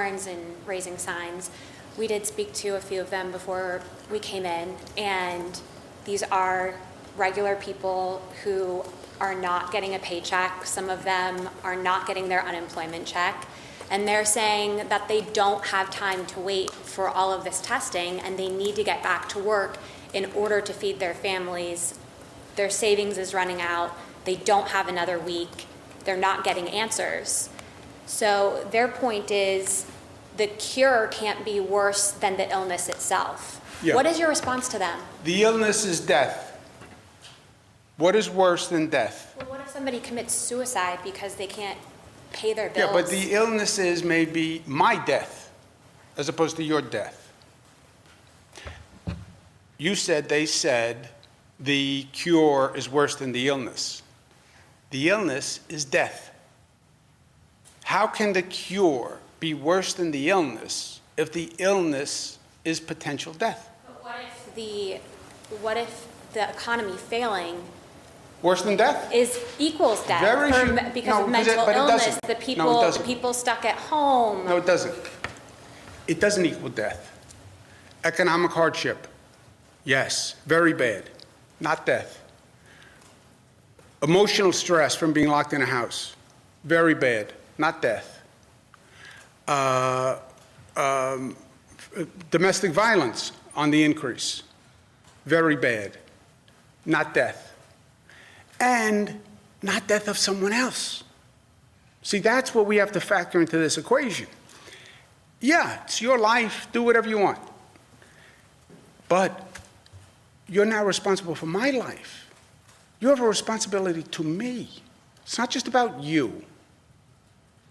concerns in raising signs. We did speak to a few of them before we came in, and these are regular people who are not getting a paycheck. Some of them are not getting their unemployment check. And they're saying that they don't have time to wait for all of this testing, and they need to get back to work in order to feed their families. Their savings is running out. They don't have another week. They're not getting answers. So their point is the cure can't be worse than the illness itself. Yeah. What is your response to them? The illness is death. What is worse than death? Well, what if somebody commits suicide because they can't pay their bills? Yeah, but the illness is maybe my death as opposed to your death. You said, they said, the cure is worse than the illness. The illness is death. How can the cure be worse than the illness if the illness is potential death? But what if the economy failing Worse than death? equals death Very few- because no, of mental but it illness? doesn't. The No, it people, doesn't. stuck at home. No, it doesn't. It doesn't equal death. Economic hardship, yes, very bad, not death. Emotional stress from being locked in a house, very bad, not death. Domestic violence on the increase, very bad, not death. And not death of someone else. See, that's what we have to factor into this equation. Yeah, it's your life, do whatever you want. But you're now responsible for my life. You have a responsibility to me. It's not just about you.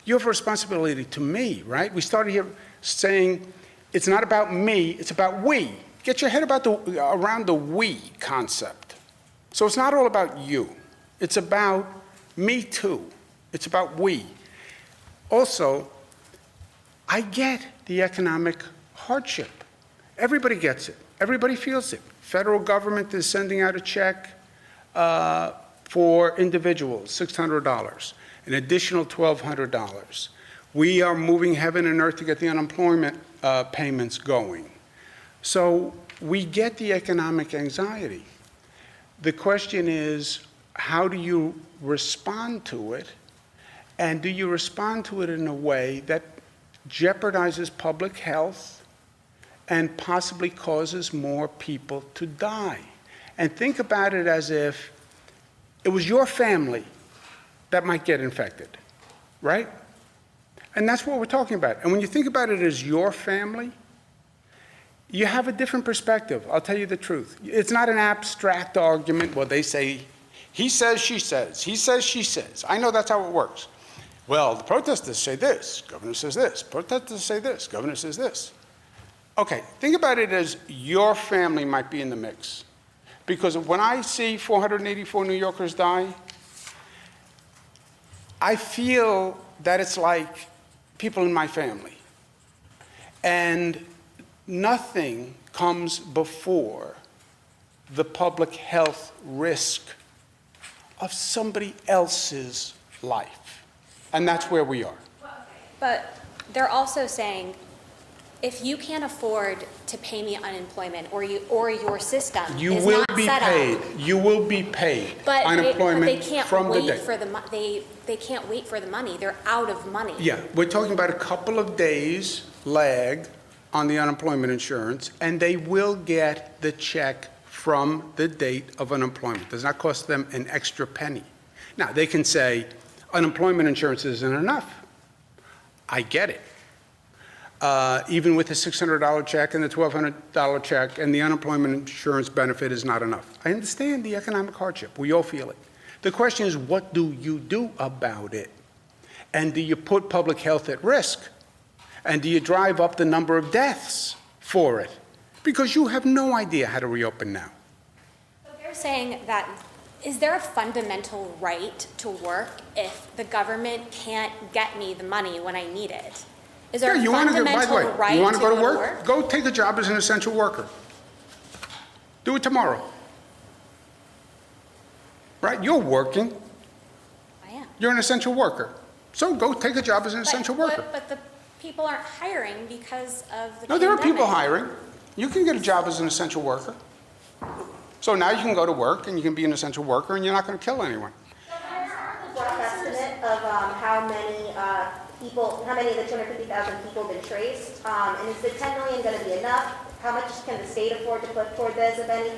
You have a responsibility to me, right? We started here saying it's not about me, it's about we. Get your head around the we concept. So it's not all about you. It's about me too. It's about we. Also, I get the economic hardship. Everybody gets it. Everybody feels it. Federal government is sending out a check for individuals, $600, an additional $1,200. We are moving heaven and earth to get the unemployment payments going. So we get the economic anxiety. The question is, how do you respond to it? And do you respond to it in a way that jeopardizes public health and possibly causes more people to die? And think about it as if it was your family that might get infected, right? And that's what we're talking about. And when you think about it as your family, you have a different perspective. I'll tell you the truth. It's not an abstract argument. Well, they say, he says, she says, he says, she says. I know that's how it works. Well, the protesters say this, governor says this, protesters say this, governor says this. Okay, think about it as your family might be in the mix. Because when I see 484 New Yorkers die, I feel that it's like people in my family. And nothing comes before the public health risk of somebody else's life. And that's where we are. But they're also saying, if you can't afford to pay me unemployment, or your system You is will not be set paid. up, You will be paid but unemployment they can't from the wait day. for they can't wait for the money. They're out of money. Yeah, we're talking about a couple of days lag on the unemployment insurance, and they will get the check from the date of unemployment. It does not cost them an extra penny. Now, they can say unemployment insurance isn't enough. I get it. Even with the $600 check and the $1,200 check and the unemployment insurance benefit is not enough. I understand the economic hardship. We all feel it. The question is, what do you do about it? And do you put public health at risk? And do you drive up the number of deaths for it? Because you have no idea how to reopen now. So they're saying that, is there a fundamental right to work if the government can't get me the money when I need it? Is there a fundamental right you want to to go to work? Go take a job as an essential worker. Do it tomorrow. Right? You're working. I am. You're an essential worker. So go take a job as an essential worker. But people aren't hiring because of the No, there are people pandemic. hiring. You can get a job as an essential worker. So now you can go to work and you can be an essential worker and you're not going to kill anyone. Rough estimate of how many people, how many of the 250,000 people have been traced? And is the 10 million going to be enough? How much can the state afford to put toward this, if anything?